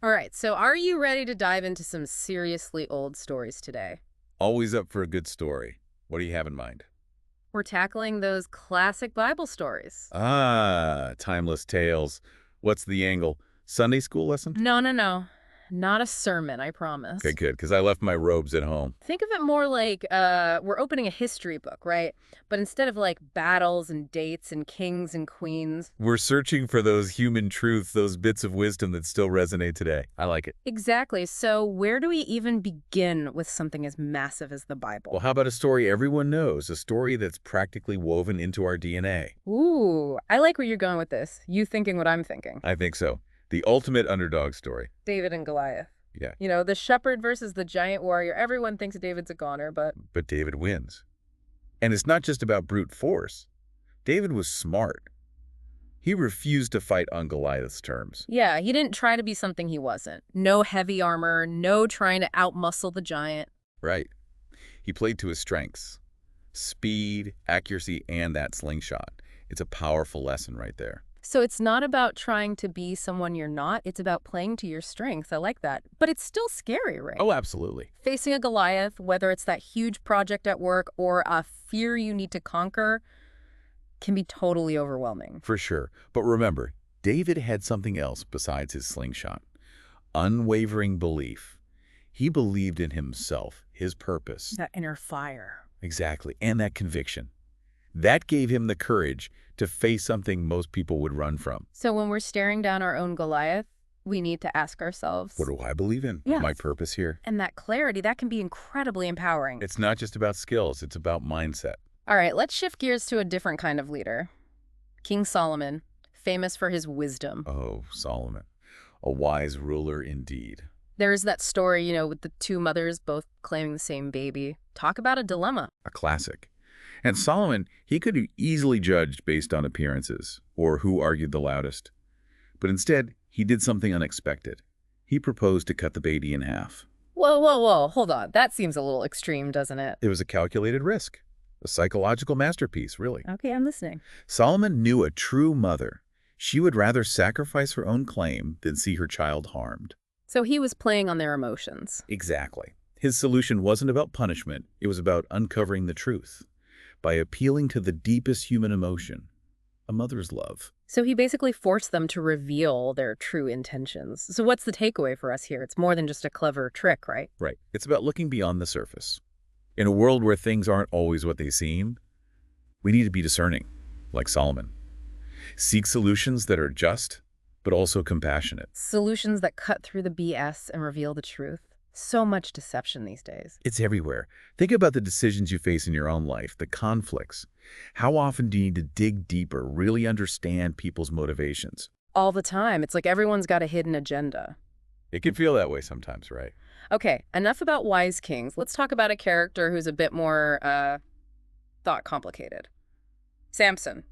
All right, so are you ready to dive into some seriously old stories today? Always up for a good story. What do you have in mind? We're tackling those classic Bible stories. Ah, timeless tales. What's the angle? Sunday school lesson? No, no, no. Not a sermon, I Okay, promise. good, because I left my robes at home. Think of it more like we're opening a history book, right? But instead of like battles and dates and kings and queens. We're searching for those human truths, those bits of wisdom that still resonate today. I like it. Exactly. So, where do we even begin with something as massive as the Well, Bible? how about a story everyone knows, a story that's practically woven into our DNA? Ooh, I like where you're going with this. You thinking what I'm thinking. I think so. The ultimate underdog story. David and Goliath. Yeah, You know, the shepherd versus the giant warrior. Everyone thinks David's a goner, but but David wins. And it's not just about brute force. David was smart. He refused to fight on Goliath's terms. yeah, he didn't try to be something he wasn't. No heavy armor, no trying to outmuscle the giant. Right. He played to his strengths. Speed, accuracy, and that slingshot. It's a powerful lesson right there. So it's not about trying to be someone you're not, it's about playing to your strengths. I like that. But it's still scary, right? Oh, absolutely. Facing a Goliath, whether it's that huge project at work or a fear you need to conquer, can be totally overwhelming. For sure. But remember, David had something else besides his slingshot. Unwavering belief. He believed in himself, his purpose. That inner fire. Exactly. And that conviction. That gave him the courage to face something most people would run from. So when we're staring down our own Goliath, we need to ask ourselves, What do I believe in? yes. My purpose here. And that clarity, that can be incredibly empowering. It's not just about skills, it's about mindset. All right, let's shift gears to a different kind of leader. King Solomon, famous for his wisdom. Oh, Solomon. A wise ruler indeed. There's that story, with the two mothers both claiming the same baby. Talk about a dilemma. A classic. And Solomon, he could have easily judged based on appearances or who argued the loudest. But instead, he did something unexpected. He proposed to cut the baby in half. Whoa, whoa, whoa, hold on. That seems a little extreme, doesn't it? It was a calculated risk, a psychological masterpiece, really. Okay, I'm listening. Solomon knew a true mother. She would rather sacrifice her own claim than see her child harmed. So he was playing on their emotions. Exactly. His solution wasn't about punishment. It was about uncovering the truth. By appealing to the deepest human emotion, a mother's love. So he basically forced them to reveal their true intentions. So what's the takeaway for us here? It's more than just a clever trick, right? Right. It's about looking beyond the surface. In a world where things aren't always what they seem, we need to be discerning, like Solomon. Seek solutions that are just, but also compassionate. Solutions that cut through the BS and reveal the truth. So much deception these days. It's everywhere. Think about the decisions you face in your own life, the conflicts. How often do you need to dig deeper, really understand people's motivations? All the time. It's like everyone's got a hidden agenda. It can feel that way sometimes, right? Okay, enough about wise kings. Let's talk about a character who's a bit more, thought complicated. Samson.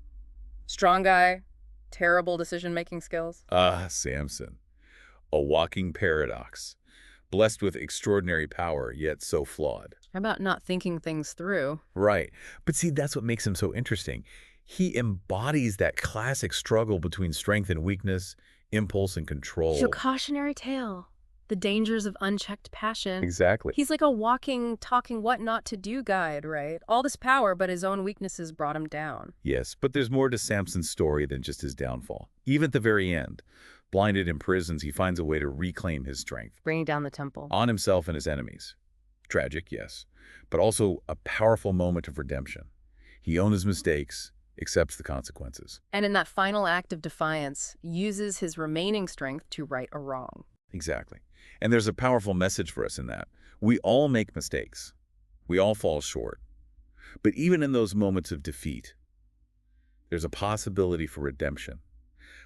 Strong guy, terrible decision-making skills. Ah, Samson. A walking paradox. Blessed with extraordinary power, yet so flawed. How about not thinking things through? Right. But see, that's what makes him so interesting. He embodies that classic struggle between strength and weakness, impulse and control. Your cautionary tale. The dangers of unchecked passion. Exactly. He's like a walking, talking what not to do guide, right? All this power, but his own weaknesses brought him down. Yes, but there's more to Samson's story than just his downfall. Even at the very end, blinded in prisons, he finds a way to reclaim his strength Bringing down the temple. on himself and his enemies. Tragic, yes, but also a powerful moment of redemption. He owns his mistakes, accepts the consequences. And in that final act of defiance, uses his remaining strength to right a wrong. Exactly. And there's a powerful message for us in that. We all make mistakes. We all fall short. But even in those moments of defeat, there's a possibility for redemption.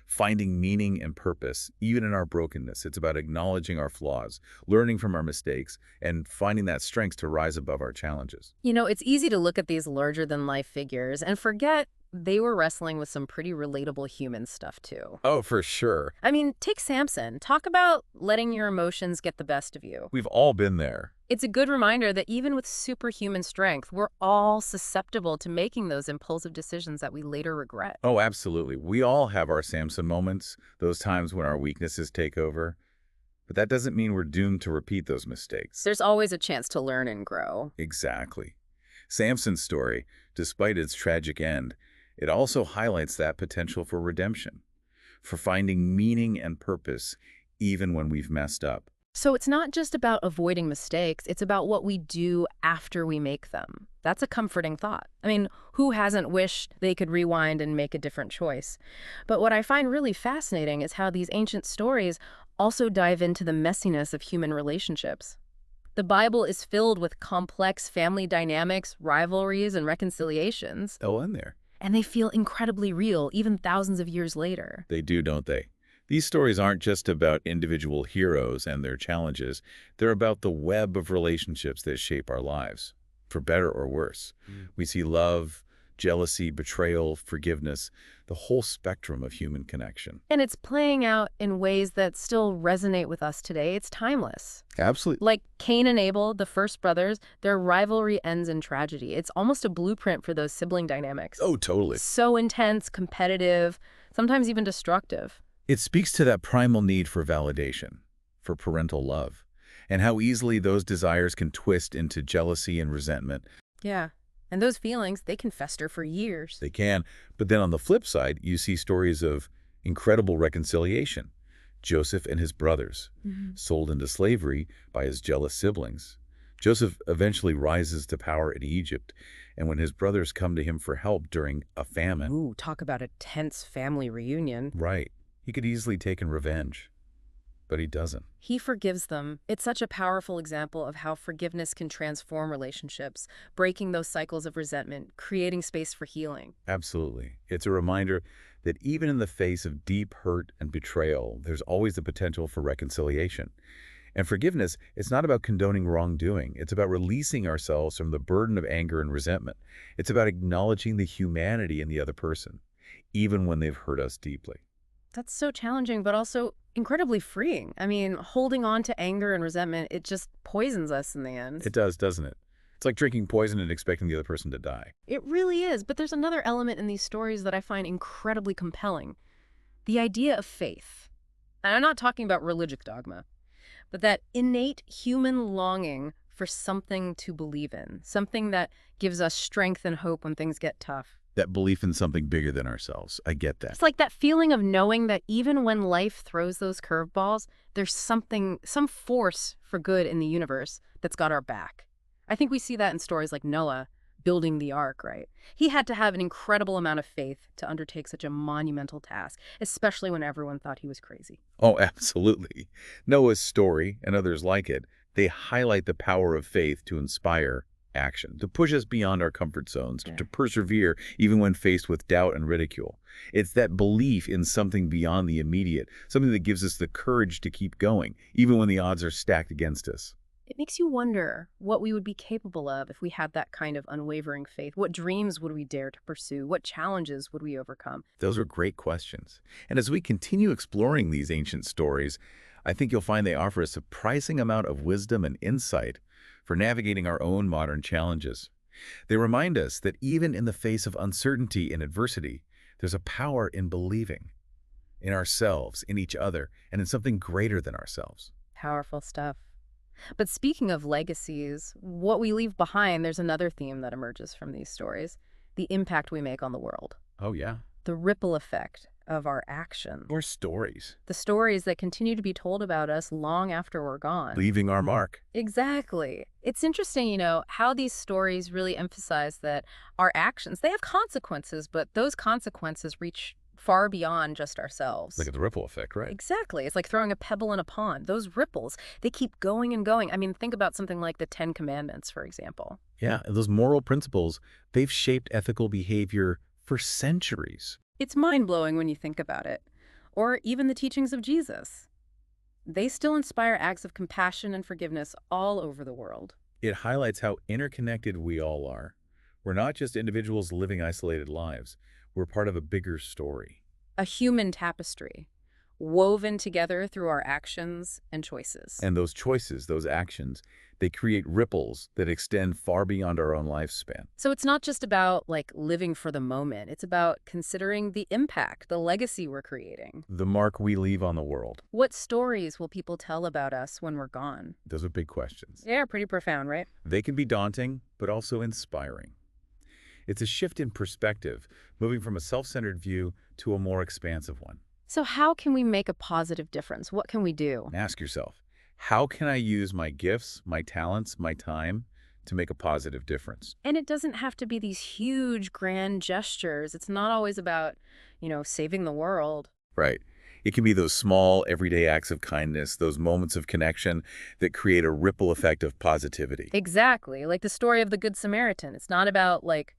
Finding meaning and purpose, even in our brokenness. It's about acknowledging our flaws, learning from our mistakes, and finding that strength to rise above our challenges. It's easy to look at these larger-than-life figures and forget they were wrestling with some pretty relatable human stuff, too. Oh, for sure. I mean, take Samson. Talk about letting your emotions get the best of you. We've all been there. It's a good reminder that even with superhuman strength, we're all susceptible to making those impulsive decisions that we later regret. Oh, absolutely. We all have our Samson moments, those times when our weaknesses take over. But that doesn't mean we're doomed to repeat those mistakes. There's always a chance to learn and grow. Exactly. Samson's story, despite its tragic end, it also highlights that potential for redemption, for finding meaning and purpose even when we've messed up. So it's not just about avoiding mistakes, it's about what we do after we make them. That's a comforting thought. I mean, who hasn't wished they could rewind and make a different choice? But what I find really fascinating is how these ancient stories also dive into the messiness of human relationships. The Bible is filled with complex family dynamics, rivalries, and reconciliations, Oh, in there. and they feel incredibly real even thousands of years later. They do, don't they? These stories aren't just about individual heroes and their challenges. They're about the web of relationships that shape our lives, for better or worse. We see love, jealousy, betrayal, forgiveness, the whole spectrum of human connection. And it's playing out in ways that still resonate with us today. It's timeless. Absolutely. Like Cain and Abel, the first brothers, their rivalry ends in tragedy. It's almost a blueprint for those sibling dynamics. Oh, totally. So intense, competitive, sometimes even destructive. It speaks to that primal need for validation, for parental love, and how easily those desires can twist into jealousy and resentment. Yeah. And those feelings, they can fester for years. They can. But then on the flip side, you see stories of incredible reconciliation. Joseph and his brothers, sold into slavery by his jealous siblings. Joseph eventually rises to power in Egypt, and when his brothers come to him for help during a famine, Ooh, talk about a tense family reunion. right, he could easily take revenge, but he doesn't. He forgives them. It's such a powerful example of how forgiveness can transform relationships, breaking those cycles of resentment, creating space for healing. Absolutely. It's a reminder that even in the face of deep hurt and betrayal, there's always the potential for reconciliation. And forgiveness, it's not about condoning wrongdoing. It's about releasing ourselves from the burden of anger and resentment. It's about acknowledging the humanity in the other person, even when they've hurt us deeply. That's so challenging, but also incredibly freeing. I mean, holding on to anger and resentment, it just poisons us in the end. It does, doesn't it? It's like drinking poison and expecting the other person to die. It really is, but there's another element in these stories that I find incredibly compelling. The idea of faith. And I'm not talking about religious dogma, but that innate human longing for something to believe in, something that gives us strength and hope when things get tough. That belief in something bigger than ourselves. I get that. It's like that feeling of knowing that even when life throws those curveballs, there's something, some force for good in the universe that's got our back. I think we see that in stories like Noah building the ark, right? He had to have an incredible amount of faith to undertake such a monumental task, especially when everyone thought he was crazy. Oh, absolutely. Noah's story, and others like it, they highlight the power of faith to inspire action, to push us beyond our comfort zones, to persevere even when faced with doubt and ridicule. It's that belief in something beyond the immediate, something that gives us the courage to keep going, even when the odds are stacked against us. It makes you wonder what we would be capable of if we had that kind of unwavering faith. What dreams would we dare to pursue? What challenges would we overcome? Those are great questions. And as we continue exploring these ancient stories, I think you'll find they offer a surprising amount of wisdom and insight for navigating our own modern challenges. They remind us that even in the face of uncertainty and adversity, there's a power in believing in ourselves, in each other, and in something greater than ourselves. Powerful stuff. But speaking of legacies, what we leave behind, there's another theme that emerges from these stories: the impact we make on the world, Oh, yeah. the ripple effect of our actions, More stories. the stories that continue to be told about us long after we're gone. Leaving our mark. Exactly. It's interesting, how these stories really emphasize that our actions, they have consequences, but those consequences reach far beyond just ourselves. Look at the ripple effect, right? Exactly. It's like throwing a pebble in a pond. Those ripples, they keep going and going. I mean, think about something like the Ten Commandments, for example. Yeah, and those moral principles, they've shaped ethical behavior for centuries. It's mind-blowing when you think about it. Or even the teachings of Jesus. They still inspire acts of compassion and forgiveness all over the world. It highlights how interconnected we all are. We're not just individuals living isolated lives. We're part of a bigger story. A human tapestry. woven together through our actions and choices. And those choices, those actions, they create ripples that extend far beyond our own lifespan. So it's not just about like living for the moment. It's about considering the impact, the legacy we're creating. The mark we leave on the world. What stories will people tell about us when we're gone? Those are big questions. Yeah, pretty profound, right? They can be daunting, but also inspiring. It's a shift in perspective, moving from a self-centered view to a more expansive one. So how can we make a positive difference? What can we do? And ask yourself, how can I use my gifts, my talents, my time to make a positive difference? And it doesn't have to be these huge, grand gestures. It's not always about, saving the world. Right. It can be those small, everyday acts of kindness, those moments of connection that create a ripple effect of positivity. Exactly. Like the story of the Good Samaritan. It's not about like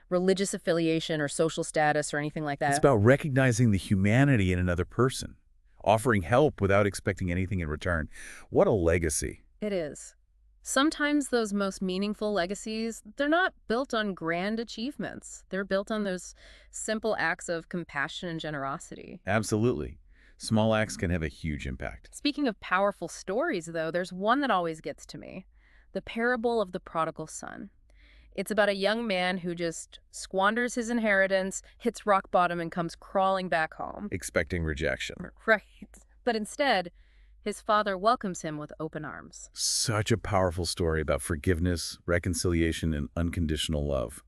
religious affiliation or social status or anything like that. It's about recognizing the humanity in another person, offering help without expecting anything in return. What a legacy. It is. Sometimes those most meaningful legacies, they're not built on grand achievements. They're built on those simple acts of compassion and generosity. Absolutely. Small acts can have a huge impact. Speaking of powerful stories, though, there's one that always gets to me. The parable of the prodigal son. It's about a young man who just squanders his inheritance, hits rock bottom, and comes crawling back home. Expecting rejection. Right. But instead, his father welcomes him with open arms. Such a powerful story about forgiveness, reconciliation, and unconditional love.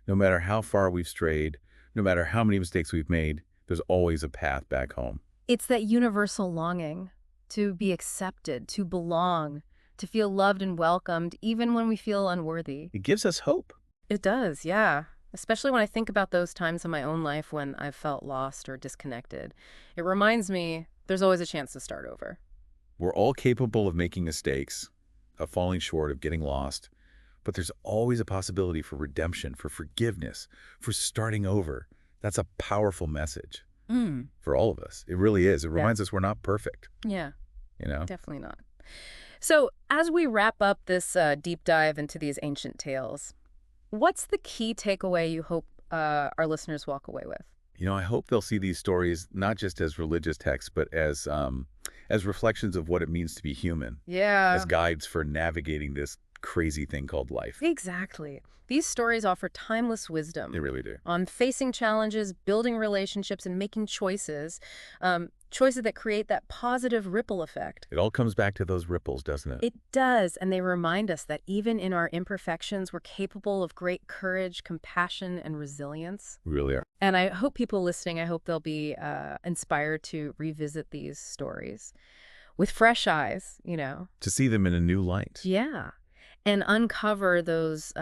No matter how far we've strayed, no matter how many mistakes we've made, there's always a path back home. It's that universal longing to be accepted, to belong, to feel loved and welcomed, even when we feel unworthy. It gives us hope. It does, yeah. Especially when I think about those times in my own life when I've felt lost or disconnected. It reminds me there's always a chance to start over. We're all capable of making mistakes, of falling short, of getting lost, but there's always a possibility for redemption, for forgiveness, for starting over. That's a powerful message for all of us. It really is. It reminds us we're not perfect. Yeah, You know? definitely not. So as we wrap up this deep dive into these ancient tales, what's the key takeaway you hope our listeners walk away with? I hope they'll see these stories not just as religious texts, but as reflections of what it means to be human, Yeah. as guides for navigating this crazy thing called life. Exactly. These stories offer timeless wisdom They really do. on facing challenges, building relationships, and making choices, choices that create that positive ripple effect. It all comes back to those ripples, doesn't it? It does, and they remind us that even in our imperfections, we're capable of great courage, compassion, and resilience. We really are. And I hope people listening, I hope they'll be inspired to revisit these stories with fresh eyes, To see them in a new light. Yeah, and uncover those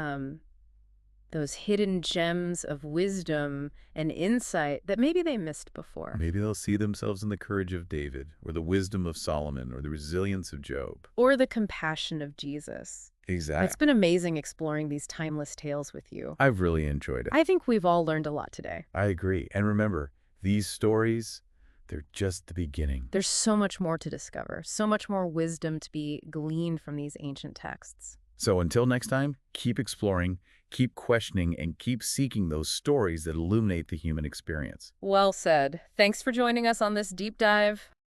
hidden gems of wisdom and insight that maybe they missed before. Maybe they'll see themselves in the courage of David, or the wisdom of Solomon, or the resilience of Job. Or the compassion of Jesus. Exactly. It's been amazing exploring these timeless tales with you. I've really enjoyed it. I think we've all learned a lot today. I agree. And remember, these stories, they're just the beginning. There's so much more to discover, so much more wisdom to be gleaned from these ancient texts. So until next time, keep exploring, keep questioning, and keep seeking those stories that illuminate the human experience. Well said. Thanks for joining us on this deep dive.